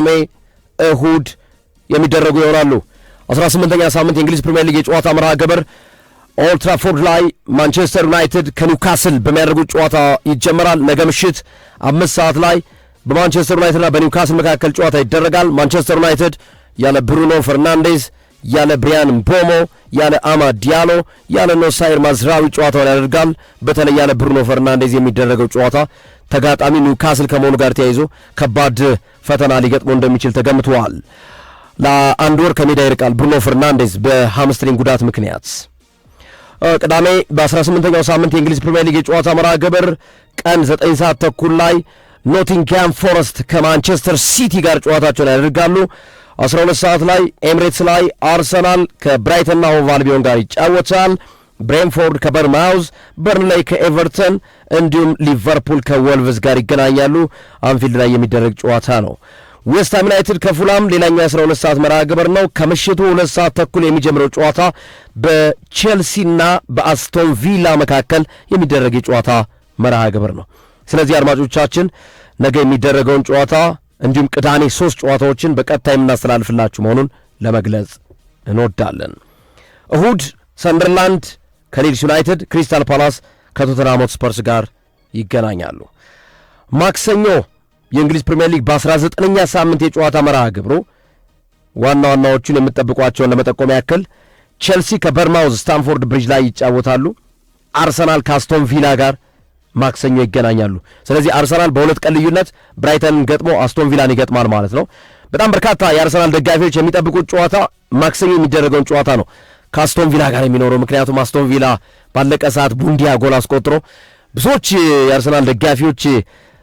ቅዳሜ፣ እሁድ የሚደረጉ ይሆናሉ። 18ኛ ሳምንት የእንግሊዝ ፕሪሚየር ሊግ የጨዋታ መርሃ ግብር ኦልድ ትራፎርድ ላይ ማንቸስተር ዩናይትድ ከኒውካስል በሚያደርጉት ጨዋታ ይጀመራል። ነገ ምሽት 5 ሰዓት ላይ በማንቸስተር ዩናይትድና በኒውካስል መካከል ጨዋታ ይደረጋል። ማንቸስተር ዩናይትድ ያለ ብሩኖ ፈርናንዴዝ፣ ያለ ብሪያን ምቦሞ፣ ያለ አማድ ዲያሎ፣ ያለ ኖሳይር ማዝራዊ ጨዋታውን ያደርጋል። በተለይ ያለ ብሩኖ ፈርናንዴዝ የሚደረገው ጨዋታ ተጋጣሚ ኒውካስል ከመሆኑ ጋር ተያይዞ ከባድ ፈተና ሊገጥመው እንደሚችል ተገምተዋል። ለአንድ ወር ከሜዳ ይርቃል ብሩኖ ፈርናንዴዝ በሃምስትሪንግ ጉዳት ምክንያት። ቅዳሜ በ18ኛው ሳምንት የእንግሊዝ ፕሪሚየር ሊግ የጨዋታ መርሃ ግብር ቀን 9 ሰዓት ተኩል ላይ ኖቲንግሃም ፎረስት ከማንቸስተር ሲቲ ጋር ጨዋታቸውን ያደርጋሉ። 12 ሰዓት ላይ ኤምሬትስ ላይ አርሰናል ከብራይተንና ሆቭ አልቢዮን ጋር ይጫወታል። ብሬንፎርድ ከበርንማውዝ፣ በርንሌይ ከኤቨርተን እንዲሁም ሊቨርፑል ከወልቭስ ጋር ይገናኛሉ። አንፊልድ ላይ የሚደረግ ጨዋታ ነው። ዌስትሃም ዩናይትድ ከፉላም ሌላኛው 12 ሰዓት መርሃ ግብር ነው። ከምሽቱ 2 ሰዓት ተኩል የሚጀምረው ጨዋታ በቼልሲና በአስቶን ቪላ መካከል የሚደረግ የጨዋታ መርሃ ግብር ነው። ስለዚህ አድማጮቻችን ነገ የሚደረገውን ጨዋታ እንዲሁም ቅዳሜ 3 ጨዋታዎችን በቀጥታ የምናስተላልፍላችሁ መሆኑን ለመግለጽ እንወዳለን። እሁድ ሰንደርላንድ ከሊድስ ዩናይትድ፣ ክሪስታል ፓላስ ከቶተንሃም ሆትስፐርስ ጋር ይገናኛሉ። ማክሰኞ የእንግሊዝ ፕሪሚየር ሊግ በ19ኛ ሳምንት የጨዋታ መርሃ ግብሩ ዋና ዋናዎቹን የምትጠብቋቸውን ለመጠቆም ያክል ቼልሲ ከበርንማውዝ ስታንፎርድ ብሪጅ ላይ ይጫወታሉ። አርሰናል ከአስቶን ቪላ ጋር ማክሰኞ ይገናኛሉ። ስለዚህ አርሰናል በሁለት ቀን ልዩነት ብራይተንን ገጥሞ አስቶን ቪላን ይገጥማል ማለት ነው። በጣም በርካታ የአርሰናል ደጋፊዎች የሚጠብቁት ጨዋታ ማክሰኞ የሚደረገውን ጨዋታ ነው ከአስቶን ቪላ ጋር የሚኖረው። ምክንያቱም አስቶን ቪላ ባለቀ ሰዓት ቡንዲያ ጎል አስቆጥሮ ብዙዎች የአርሰናል ደጋፊዎች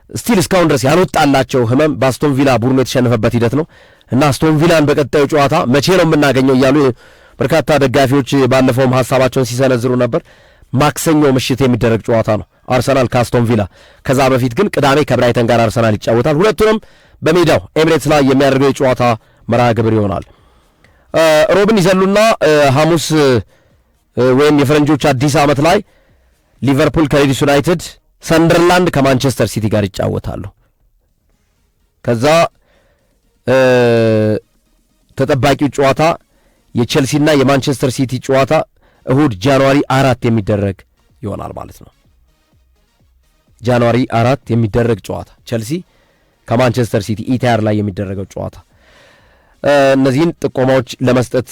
ስቲል እስካሁን ድረስ ያልወጣላቸው ህመም በአስቶን ቪላ ቡድኑ የተሸነፈበት ሂደት ነው እና አስቶን ቪላን በቀጣዩ ጨዋታ መቼ ነው የምናገኘው እያሉ በርካታ ደጋፊዎች ባለፈውም ሀሳባቸውን ሲሰነዝሩ ነበር። ማክሰኞ ምሽት የሚደረግ ጨዋታ ነው አርሰናል ከአስቶን ቪላ። ከዛ በፊት ግን ቅዳሜ ከብራይተን ጋር አርሰናል ይጫወታል። ሁለቱንም በሜዳው ኤምሬትስ ላይ የሚያደርገው የጨዋታ መርሃ ግብር ይሆናል። ሮብን ይዘሉና ሐሙስ ወይም የፈረንጆች አዲስ ዓመት ላይ ሊቨርፑል ከሊድስ ዩናይትድ፣ ሰንደርላንድ ከማንቸስተር ሲቲ ጋር ይጫወታሉ። ከዛ ተጠባቂው ጨዋታ የቼልሲና የማንቸስተር ሲቲ ጨዋታ እሁድ ጃንዋሪ 4 የሚደረግ ይሆናል ማለት ነው። ጃንዋሪ 4 የሚደረግ ጨዋታ ቼልሲ ከማንቸስተር ሲቲ ኢቲሃድ ላይ የሚደረገው ጨዋታ። እነዚህን ጥቆማዎች ለመስጠት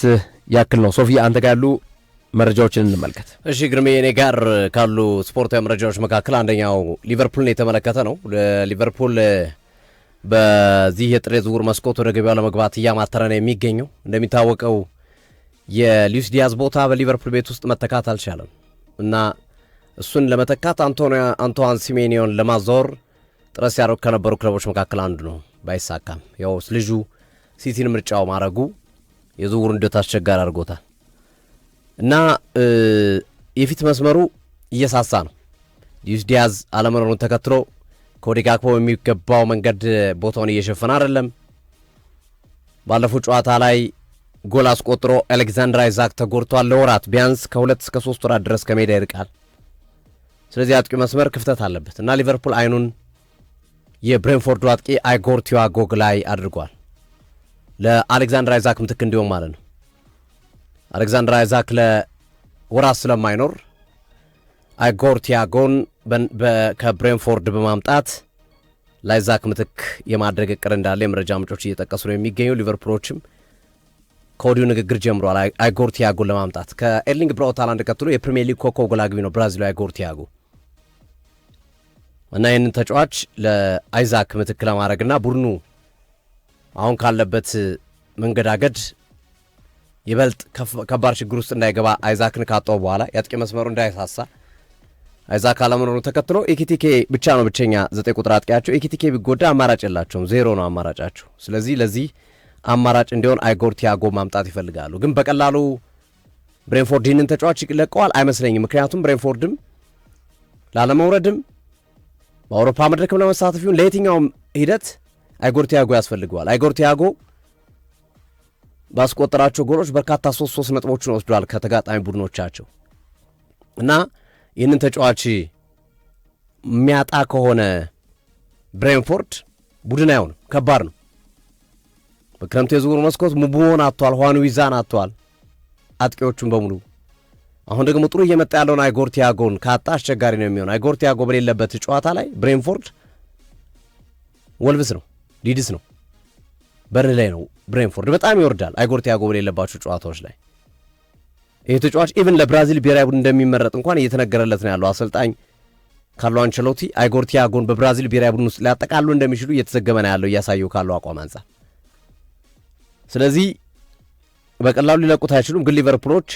ያክል ነው። ሶፊ አንተ ጋር ያሉ መረጃዎችን እንመልከት። እሺ ግርሜ፣ እኔ ጋር ካሉ ስፖርታዊ መረጃዎች መካከል አንደኛው ሊቨርፑልን የተመለከተ ነው። ሊቨርፑል በዚህ የጥር ዝውውር መስኮት ወደ ገበያው ለመግባት እያማተረ ነው የሚገኘው። እንደሚታወቀው የሉዊስ ዲያዝ ቦታ በሊቨርፑል ቤት ውስጥ መተካት አልቻለም እና እሱን ለመተካት አንቶዋን ሲሜኒዮን ለማዛወር ጥረት ሲያደርጉ ከነበሩ ክለቦች መካከል አንዱ ነው። ባይሳካም ያው ልጁ ሲቲን ምርጫው ማድረጉ የዝውውሩን ሂደት አስቸጋሪ አድርጎታል እና የፊት መስመሩ እየሳሳ ነው። ሉዊስ ዲያዝ አለመኖሩን ተከትሎ ኮዲ ጋክፖ የሚገባው መንገድ ቦታውን እየሸፈነ አይደለም። ባለፈው ጨዋታ ላይ ጎል አስቆጥሮ አሌክዛንደር አይዛክ ተጎድቷል። ለወራት ቢያንስ ከ2 እስከ 3 ወራት ድረስ ከሜዳ ይርቃል። ስለዚህ አጥቂ መስመር ክፍተት አለበት እና ሊቨርፑል አይኑን የብሬንፎርዱ አጥቂ አይጎር ቲያጎ ላይ አድርጓል። ለአሌክዛንደር አይዛክ ምትክ እንዲሆን ማለት ነው። አሌክዛንደር አይዛክ ለወራት ስለማይኖር አይጎር ቲያጎን ከብሬንፎርድ በማምጣት ለአይዛክ ምትክ የማድረግ እቅድ እንዳለ የመረጃ ምንጮች እየጠቀሱ ነው የሚገኙ። ሊቨርፑሎችም ከወዲሁ ንግግር ጀምሯል አይጎር ቲያጎን ለማምጣት። ከኤርሊንግ ብራውት ሃላንድ ቀጥሎ የፕሪሚየር ሊግ ኮከብ ጎል አግቢ ነው ብራዚላዊ አይጎር ቲያጎ እና ይህንን ተጫዋች ለአይዛክ ምትክ ለማድረግና ቡድኑ አሁን ካለበት መንገዳገድ ይበልጥ ከባድ ችግር ውስጥ እንዳይገባ አይዛክን ካጣው በኋላ የአጥቂ መስመሩ እንዳይሳሳ አይዛክ አለመኖሩን ተከትሎ ኤኪቲኬ ብቻ ነው ብቸኛ 9 ቁጥር አጥቂያቸው። ኤኪቲኬ ቢጎዳ አማራጭ የላቸውም፣ ዜሮ ነው አማራጫቸው። ስለዚህ ለዚህ አማራጭ እንዲሆን አይጎር ቲያጎ ማምጣት ይፈልጋሉ። ግን በቀላሉ ብሬንፎርድ ይህንን ተጫዋች ይለቀዋል አይመስለኝም። ምክንያቱም ብሬንፎርድም ላለመውረድም በአውሮፓ መድረክም ለመሳተፍ ይሁን ለየትኛውም ሂደት አይጎር ቲያጎ ያስፈልገዋል። አይጎር ቲያጎ ባስቆጠራቸው ጎሎች በርካታ 3 ነጥቦችን ወስዷል ከተጋጣሚ ቡድኖቻቸው እና ይህንን ተጫዋች የሚያጣ ከሆነ ብሬንፎርድ ቡድን አይሆንም፣ ከባድ ነው። በክረምቱ የዝውውር መስኮት ሙቡሞን አጥቷል፣ ሁዋን ዊዛን አጥቷል፣ አጥቂዎቹን በሙሉ። አሁን ደግሞ ጥሩ እየመጣ ያለውን አይጎር ቲያጎን ካጣ አስቸጋሪ ነው የሚሆነው። አይጎር ቲያጎ በሌለበት ጨዋታ ላይ ብሬንፎርድ ወልቭስ ነው ሊድስ ነው በርንሌይ ነው ብሬንፎርድ በጣም ይወርዳል። አይጎር ቲያጎ በሌለባቸው ጨዋታዎች ላይ ይህ ተጫዋች ኢቭን ለብራዚል ብሔራዊ ቡድን እንደሚመረጥ እንኳን እየተነገረለት ነው ያለው። አሰልጣኝ ካርሎ አንቸሎቲ አይጎር ቲያጎን በብራዚል ብሔራዊ ቡድን ውስጥ ሊያጠቃሉ እንደሚችሉ እየተዘገበ ነው ያለው እያሳየው ካለው አቋም አንጻር። ስለዚህ በቀላሉ ሊለቁት አይችሉም። ግን ሊቨርፑሎች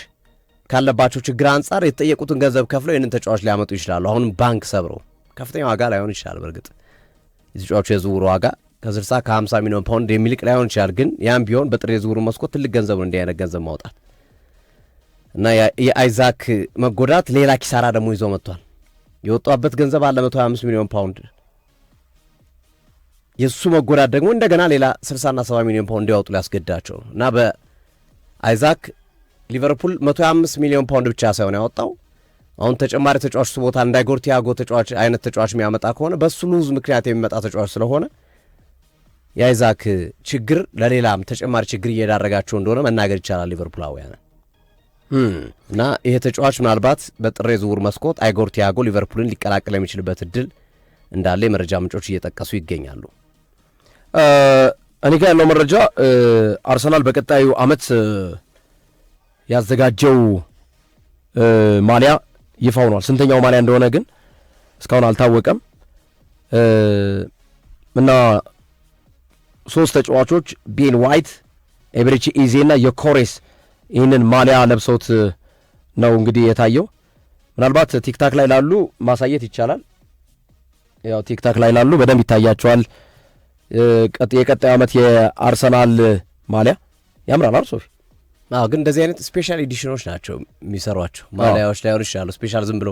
ካለባቸው ችግር አንጻር የተጠየቁትን ገንዘብ ከፍለው ይህንን ተጫዋች ሊያመጡ ይችላሉ። አሁንም ባንክ ሰብረው ከፍተኛ ዋጋ ላይሆን ይችላል። በእርግጥ የተጫዋቹ የዝውውር ዋጋ ከ60 ከ50 ሚሊዮን ፓውንድ የሚልቅ ላይሆን ይችላል። ግን ያም ቢሆን በጥሬ የዝውውር መስኮት ትልቅ ገንዘብ ነው እንዲህ አይነት ገንዘብ ማውጣት እና የአይዛክ መጎዳት ሌላ ኪሳራ ደግሞ ይዞ መጥቷል። የወጣበት ገንዘብ አለ 125 ሚሊዮን ፓውንድ። የሱ መጎዳት ደግሞ እንደገና ሌላ 60 እና 70 ሚሊዮን ፓውንድ እንዲያወጡ ሊያስገድዳቸው እና በአይዛክ ሊቨርፑል 125 ሚሊዮን ፓውንድ ብቻ ሳይሆን ያወጣው አሁን ተጨማሪ ተጫዋች ቦታ እንዳይጎር ቲያጎ ተጫዋች አይነት ተጫዋች የሚያመጣ ከሆነ በሱ ሉዝ ምክንያት የሚመጣ ተጫዋች ስለሆነ የአይዛክ ችግር ለሌላም ተጨማሪ ችግር እየዳረጋቸው እንደሆነ መናገር ይቻላል ሊቨርፑላውያን እና ይሄ ተጫዋች ምናልባት በጥር የዝውውር መስኮት አይጎር ቲያጎ ሊቨርፑልን ሊቀላቀል የሚችልበት እድል እንዳለ የመረጃ ምንጮች እየጠቀሱ ይገኛሉ። እኔ ጋር ያለው መረጃ አርሰናል በቀጣዩ ዓመት ያዘጋጀው ማሊያ ይፋ ሆኗል። ስንተኛው ማሊያ እንደሆነ ግን እስካሁን አልታወቀም እና 3 ተጫዋቾች ቤን ዋይት፣ ኤብሪቺ ኢዜ እና የኮሬስ ይህንን ማሊያ ለብሰውት ነው እንግዲህ የታየው። ምናልባት ቲክታክ ላይ ላሉ ማሳየት ይቻላል። ያው ቲክታክ ላይ ላሉ በደንብ ይታያቸዋል። የቀጣዩ ዓመት የአርሰናል ማሊያ ያምራል አይደል ሶፊ? አዎ፣ ግን እንደዚህ አይነት ስፔሻል ኤዲሽኖች ናቸው የሚሰሯቸው ማሊያዎች ላይ ይችላሉ። ስፔሻል ዝም ብሎ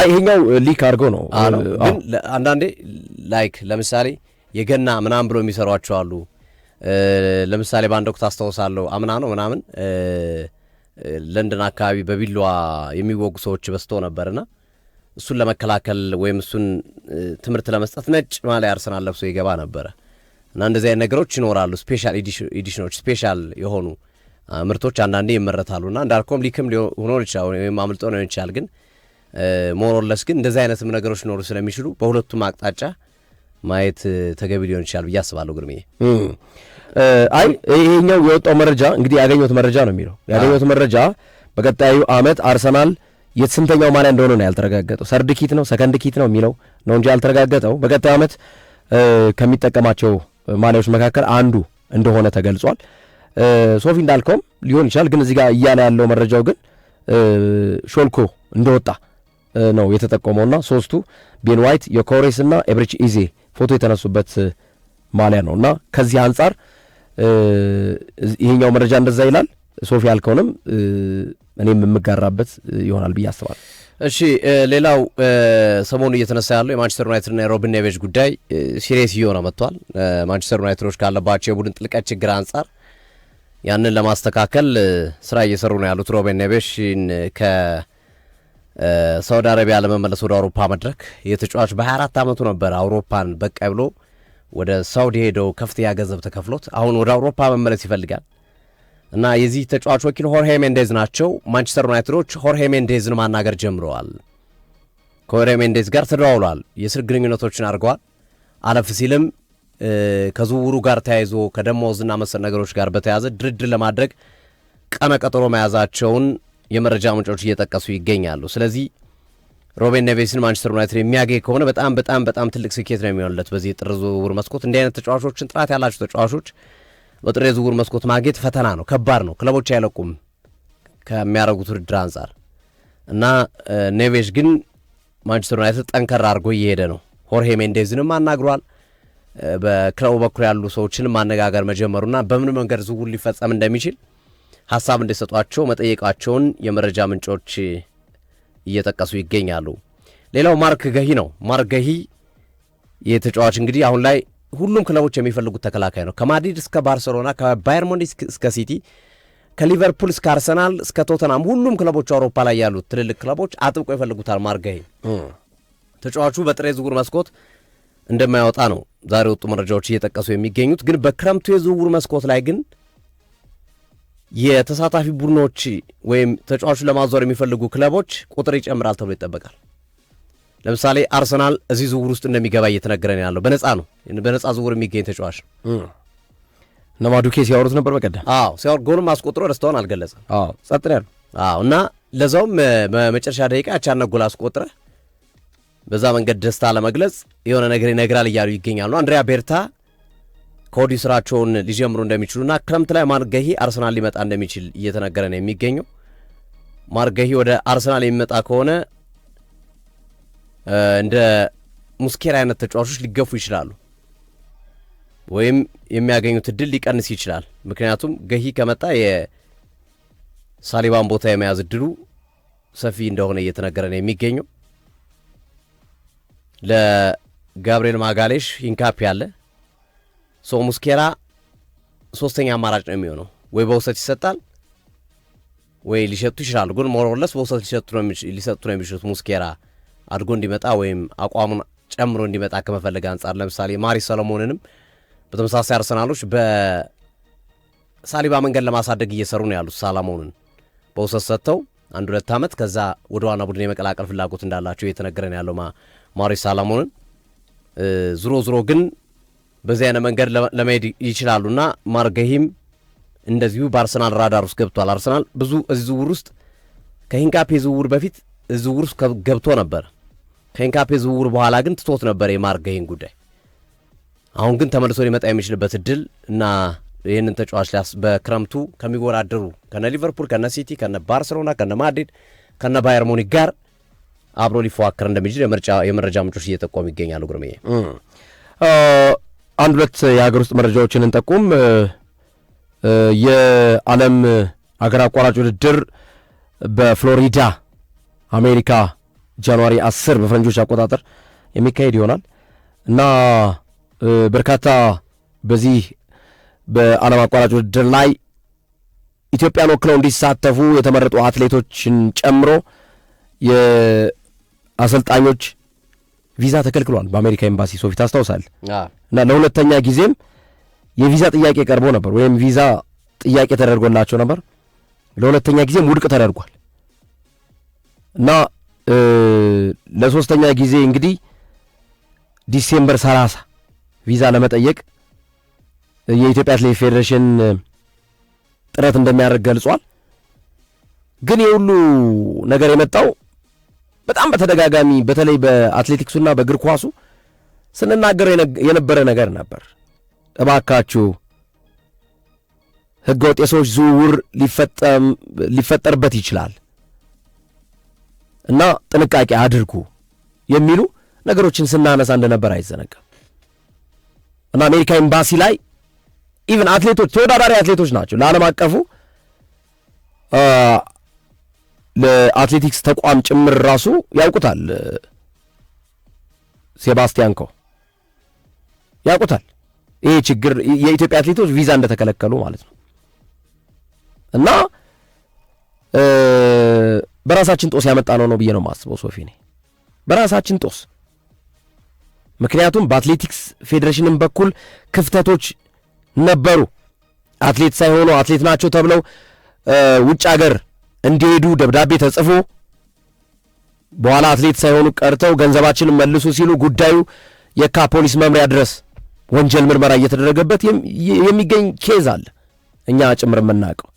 ይሄኛው ሊክ አድርገው ነው። ግን አንዳንዴ ላይክ ለምሳሌ የገና ምናምን ብሎ የሚሰሯቸው አሉ። ለምሳሌ በአንድ ወቅት አስታውሳለሁ አምና ነው ምናምን ለንደን አካባቢ በቢላዋ የሚወጉ ሰዎች በዝተው ነበርና እሱን ለመከላከል ወይም እሱን ትምህርት ለመስጠት ነጭ ማሊያ አርሰናል ለብሶ ይገባ ነበረ እና እንደዚህ አይነት ነገሮች ይኖራሉ። ስፔሻል ኤዲሽኖች ስፔሻል የሆኑ ምርቶች አንዳንዴ ይመረታሉና እንዳልከውም ሊክም ሆኖ ይችላል ወይም አምልጦ ነው ይችላል። ግን ሞሮለስ ግን እንደዚህ አይነትም ነገሮች ሊኖሩ ስለሚችሉ በሁለቱም አቅጣጫ ማየት ተገቢ ሊሆን ይችላል ብዬ አስባለሁ። ግርሜ ይሄኛው የወጣው መረጃ እንግዲህ ያገኘሁት መረጃ ነው የሚለው ያገኘሁት መረጃ በቀጣዩ ዓመት አርሰናል የስንተኛው ማሊያ እንደሆነ ነው ያልተረጋገጠው። ሰርድ ኪት ነው ሰከንድ ኪት ነው የሚለው ነው እንጂ ያልተረጋገጠው በቀጣዩ ዓመት ከሚጠቀማቸው ማሊያዎች መካከል አንዱ እንደሆነ ተገልጿል። ሶፊ እንዳልከውም ሊሆን ይችላል። ግን እዚህ ጋር እያለ ያለው መረጃው ግን ሾልኮ እንደወጣ ነው የተጠቆመውና 3ቱ ቤን ዋይት፣ የኮሬስ እና ኤብሪቺ ኢዜ ፎቶ የተነሱበት ማሊያ ነው እና ከዚህ አንጻር ይሄኛው መረጃ እንደዛ ይላል። ሶፊ ያልከውንም እኔም የምጋራበት ይሆናል ብዬ አስባለሁ። እሺ፣ ሌላው ሰሞኑ እየተነሳ ያለው የማንቸስተር ዩናይትድ እና የሮብን ኔቬዝ ጉዳይ ሲሪየስ እየሆነ መጥቷል። ማንቸስተር ዩናይትዶች ካለባቸው የቡድን ጥልቀት ችግር አንጻር ያንን ለማስተካከል ስራ እየሰሩ ነው ያሉት። ሮብን ኔቬዝን ከሳውዲ አረቢያ ለመመለስ ወደ አውሮፓ መድረክ የተጫዋች በ24 ዓመቱ ነበር አውሮፓን በቃ ብሎ ወደ ሳውዲ ሄደው ከፍተኛ ገንዘብ ተከፍሎት አሁን ወደ አውሮፓ መመለስ ይፈልጋል እና የዚህ ተጫዋች ወኪል ሆርሄ ሜንዴዝ ናቸው። ማንቸስተር ዩናይትዶች ሆርሄ ሜንዴዝን ማናገር ጀምረዋል። ከሆርሄ ሜንዴዝ ጋር ተደዋውሏል። የስልክ ግንኙነቶችን አድርገዋል። አለፍ ሲልም ከዝውውሩ ጋር ተያይዞ ከደሞዝና መሰል ነገሮች ጋር በተያያዘ ድርድር ለማድረግ ቀነ ቀጠሮ መያዛቸውን የመረጃ ምንጮች እየጠቀሱ ይገኛሉ። ስለዚህ ሮቤን ኔቬስን ማንቸስተር ዩናይትድ የሚያገኝ ከሆነ በጣም በጣም በጣም ትልቅ ስኬት ነው የሚሆንለት በዚህ የጥር ዝውውር መስኮት። እንዲህ አይነት ተጫዋቾችን ጥራት ያላቸው ተጫዋቾች በጥር ዝውውር መስኮት ማግኘት ፈተና ነው፣ ከባድ ነው። ክለቦች አይለቁም ከሚያደርጉት ውድድር አንጻር እና ኔቬስ ግን ማንቸስተር ዩናይትድ ጠንከር አድርጎ እየሄደ ነው። ሆርሄ ሜንዴዝንም አናግሯል። በክለቡ በኩል ያሉ ሰዎችንም ማነጋገር መጀመሩና በምን መንገድ ዝውውር ሊፈጸም እንደሚችል ሀሳብ እንዲሰጧቸው መጠየቃቸውን የመረጃ ምንጮች እየጠቀሱ ይገኛሉ። ሌላው ማርክ ገሂ ነው። ማርክ ገሂ የተጫዋች እንግዲህ አሁን ላይ ሁሉም ክለቦች የሚፈልጉት ተከላካይ ነው። ከማድሪድ እስከ ባርሴሎና፣ ከባየር ሙኒክ እስከ ሲቲ፣ ከሊቨርፑል እስከ አርሰናል እስከ ቶተናም ሁሉም ክለቦች አውሮፓ ላይ ያሉት ትልልቅ ክለቦች አጥብቆ ይፈልጉታል። ማርክ ገሂ ተጫዋቹ በጥሬ ዝውውር መስኮት እንደማያወጣ ነው ዛሬ ወጡ መረጃዎች እየጠቀሱ የሚገኙት። ግን በክረምቱ የዝውውር መስኮት ላይ ግን የተሳታፊ ቡድኖች ወይም ተጫዋቹን ለማዟር የሚፈልጉ ክለቦች ቁጥር ይጨምራል ተብሎ ይጠበቃል። ለምሳሌ አርሰናል እዚህ ዝውውር ውስጥ እንደሚገባ እየተነገረ ነው ያለው። በነፃ ነው፣ በነፃ ዝውውር የሚገኝ ተጫዋች ነው። ነማዱኬ ሲያወሩት ነበር በቀደም። ሲያወር ጎልም አስቆጥሮ ደስታውን አልገለጸም። ጸጥ ነው ያለው። እና ለዛውም በመጨረሻ ደቂቃ አቻነት ጎል አስቆጥረ በዛ መንገድ ደስታ ለመግለጽ የሆነ ነገር ይነግራል እያሉ ይገኛሉ። አንድሪያ ቤርታ ከወዲሁ ስራቸውን ሊጀምሩ እንደሚችሉና ክረምት ላይ ማርገሂ አርሰናል ሊመጣ እንደሚችል እየተነገረ ነው የሚገኘው። ማርገሂ ወደ አርሰናል የሚመጣ ከሆነ እንደ ሙስኬራ አይነት ተጫዋቾች ሊገፉ ይችላሉ ወይም የሚያገኙት እድል ሊቀንስ ይችላል። ምክንያቱም ገሂ ከመጣ የሳሊባን ቦታ የመያዝ እድሉ ሰፊ እንደሆነ እየተነገረ ነው የሚገኘው። ለጋብሪኤል ማጋሌሽ ሂንካፒ ያለ ሶ ሙስኬራ ሶስተኛ አማራጭ ነው የሚሆነው። ወይ በውሰት ይሰጣል ወይ ሊሸጡ ይችላሉ። ግን ሞሮለስ በውሰት ሊሰጡ ነው የሚችሉት ሙስኬራ አድጎ እንዲመጣ ወይም አቋሙን ጨምሮ እንዲመጣ ከመፈለግ አንጻር። ለምሳሌ ማሪ ሰሎሞንንም በተመሳሳይ አርሰናሎች በሳሊባ መንገድ ለማሳደግ እየሰሩ ነው ያሉት። ሰሎሞንን በውሰት ሰጥተው 1-2 ዓመት ከዛ ወደ ዋና ቡድን የመቀላቀል ፍላጎት እንዳላቸው እየተነገረ ነው ያለው ማሪ ሰሎሞንን። ዝሮ ግን በዚህ አይነት መንገድ ለመሄድ ይችላሉና ማርገሂም እንደዚሁ በአርሰናል ራዳር ውስጥ ገብቷል። አርሰናል ብዙ እዚህ ዝውውር ውስጥ ከሂንካፔ ዝውውር በፊት ዝውውር ውስጥ ገብቶ ነበር። ከሂንካፔ ዝውውር በኋላ ግን ትቶት ነበር የማርገሂን ጉዳይ። አሁን ግን ተመልሶ ሊመጣ የሚችልበት እድል እና ይህንን ተጫዋች በክረምቱ ከሚወዳደሩ ከነ ሊቨርፑል፣ ከነ ሲቲ፣ ከነ ባርሰሎና፣ ከነ ማድሪድ፣ ከነ ባየር ሙኒክ ጋር አብሮ ሊፎካከር እንደሚችል የመረጃ ምንጮች እየጠቆሙ ይገኛሉ። ግርምዬ 1-2 የሀገር ውስጥ መረጃዎችን እንጠቁም። የዓለም አገር አቋራጭ ውድድር በፍሎሪዳ አሜሪካ ጃንዋሪ 10 በፈረንጆች አቆጣጠር የሚካሄድ ይሆናል እና በርካታ በዚህ በዓለም አቋራጭ ውድድር ላይ ኢትዮጵያን ወክለው እንዲሳተፉ የተመረጡ አትሌቶችን ጨምሮ የአሰልጣኞች ቪዛ ተከልክሏል በአሜሪካ ኤምባሲ። ሶፊ ታስታውሳል። እና ለሁለተኛ ጊዜም የቪዛ ጥያቄ ቀርቦ ነበር ወይም ቪዛ ጥያቄ ተደርጎላቸው ነበር። ለሁለተኛ ጊዜም ውድቅ ተደርጓል እና ለሶስተኛ ጊዜ እንግዲህ ዲሴምበር 30 ቪዛ ለመጠየቅ የኢትዮጵያ አትሌቲክስ ፌዴሬሽን ጥረት እንደሚያደርግ ገልጿል። ግን የሁሉ ነገር የመጣው በጣም በተደጋጋሚ በተለይ በአትሌቲክሱና በእግር ኳሱ ስንናገር የነበረ ነገር ነበር። እባካችሁ ህገወጥ የሰዎች ዝውውር ሊፈጠርበት ይችላል እና ጥንቃቄ አድርጉ የሚሉ ነገሮችን ስናነሳ እንደነበር አይዘነጋም። እና አሜሪካ ኤምባሲ ላይ ኢቭን አትሌቶች ተወዳዳሪ አትሌቶች ናቸው ለዓለም አቀፉ ለአትሌቲክስ ተቋም ጭምር ራሱ ያውቁታል። ሴባስቲያን ኮ ያውቁታል ይሄ ችግር የኢትዮጵያ አትሌቶች ቪዛ እንደተከለከሉ ማለት ነው። እና በራሳችን ጦስ ያመጣ ነው ብዬ ነው የማስበው ሶፊ፣ እኔ በራሳችን ጦስ። ምክንያቱም በአትሌቲክስ ፌዴሬሽንም በኩል ክፍተቶች ነበሩ። አትሌት ሳይሆኑ አትሌት ናቸው ተብለው ውጭ ሀገር እንዲሄዱ ደብዳቤ ተጽፎ በኋላ አትሌት ሳይሆኑ ቀርተው ገንዘባችንን መልሱ ሲሉ ጉዳዩ የካ ፖሊስ መምሪያ ድረስ ወንጀል ምርመራ እየተደረገበት የሚገኝ ኬዝ አለ፣ እኛ ጭምር የምናውቀው።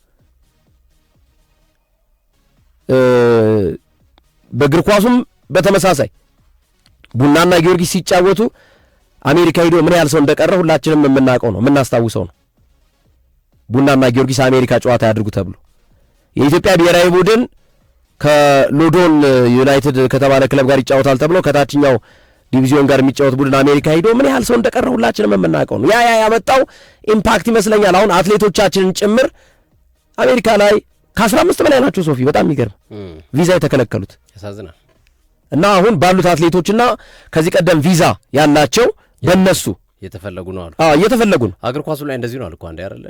በእግር ኳሱም በተመሳሳይ ቡናና ጊዮርጊስ ሲጫወቱ አሜሪካ ሄዶ ምን ያህል ሰው እንደቀረ ሁላችንም የምናውቀው ነው፣ የምናስታውሰው ነው። ቡናና ጊዮርጊስ አሜሪካ ጨዋታ ያድርጉ ተብሎ የኢትዮጵያ ብሔራዊ ቡድን ከሎዶን ዩናይትድ ከተባለ ክለብ ጋር ይጫወታል ተብሎ ከታችኛው ዲቪዚዮን ጋር የሚጫወት ቡድን አሜሪካ ሄዶ ምን ያህል ሰው እንደቀረ ሁላችንም የምናውቀው ነው። ያ ያመጣው ኢምፓክት ይመስለኛል። አሁን አትሌቶቻችንን ጭምር አሜሪካ ላይ ከ15 በላይ ናቸው ሶፊ፣ በጣም የሚገርም ቪዛ የተከለከሉት ያሳዝናል። እና አሁን ባሉት አትሌቶችና ከዚህ ቀደም ቪዛ ያላቸው በእነሱ እየተፈለጉ ነው አሉ። እየተፈለጉ ነው። አገር ኳሱ ላይ እንደዚህ ነው አልኩ አንዴ አይደል?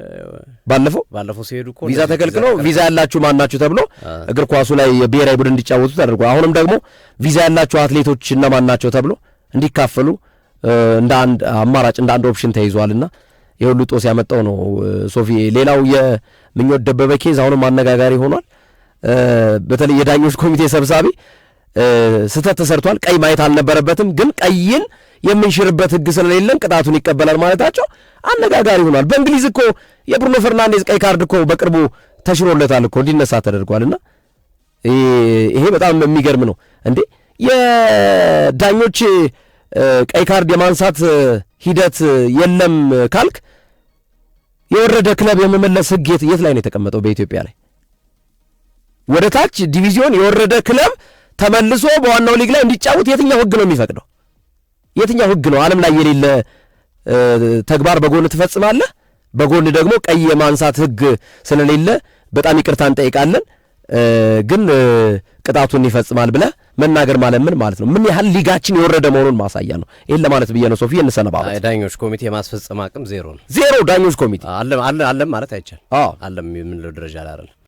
ባለፈው ሲሄዱ እኮ ቪዛ ተከልክሎ ቪዛ ያላችሁ ማን ናችሁ ተብሎ እግር ኳሱ ላይ የብሔራዊ ቡድን እንዲጫወቱ ተደርጓል። አሁንም ደግሞ ቪዛ ያላችሁ አትሌቶች እና ማን ናቸው ተብሎ እንዲካፈሉ እንደ አንድ አማራጭ እንደ አንድ ኦፕሽን ተይዟልና የሁሉ ጦስ ያመጣው ነው ሶፊ። ሌላው የምኞት ደበበ ኬዝ አሁንም አነጋጋሪ ሆኗል። በተለይ የዳኞች ኮሚቴ ሰብሳቢ ስህተት ተሰርቷል፣ ቀይ ማየት አልነበረበትም፣ ግን ቀይን የምንሽርበት ህግ ስለሌለን ቅጣቱን ይቀበላል ማለታቸው አነጋጋሪ ሆኗል። በእንግሊዝ እኮ የብሩኖ ፈርናንዴዝ ቀይ ካርድ እኮ በቅርቡ ተሽሮለታል እኮ እንዲነሳ ተደርጓልና ይሄ በጣም የሚገርም ነው እንዴ። የዳኞች ቀይ ካርድ የማንሳት ሂደት የለም ካልክ የወረደ ክለብ የመመለስ ህግ የት ላይ ነው የተቀመጠው? በኢትዮጵያ ላይ ወደ ታች ዲቪዚዮን የወረደ ክለብ ተመልሶ በዋናው ሊግ ላይ እንዲጫወት የትኛው ህግ ነው የሚፈቅደው? የትኛው ህግ ነው? ዓለም ላይ የሌለ ተግባር በጎን ትፈጽማለህ፣ በጎን ደግሞ ቀይ የማንሳት ህግ ስለሌለ በጣም ይቅርታ እንጠይቃለን ግን ቅጣቱን ይፈጽማል ብለህ መናገር ማለት ምን ማለት ነው? ምን ያህል ሊጋችን የወረደ መሆኑን ማሳያ ነው። ይሄን ለማለት ብዬ ነው ሶፊ። እንሰነባበት። ዳኞች ኮሚቴ የማስፈጸም አቅም ዜሮ ነው። ዜሮ ዳኞች ኮሚቴ አለም ማለት አይቻልም። አለም የምንለው ደረጃ ላይ አይደለም።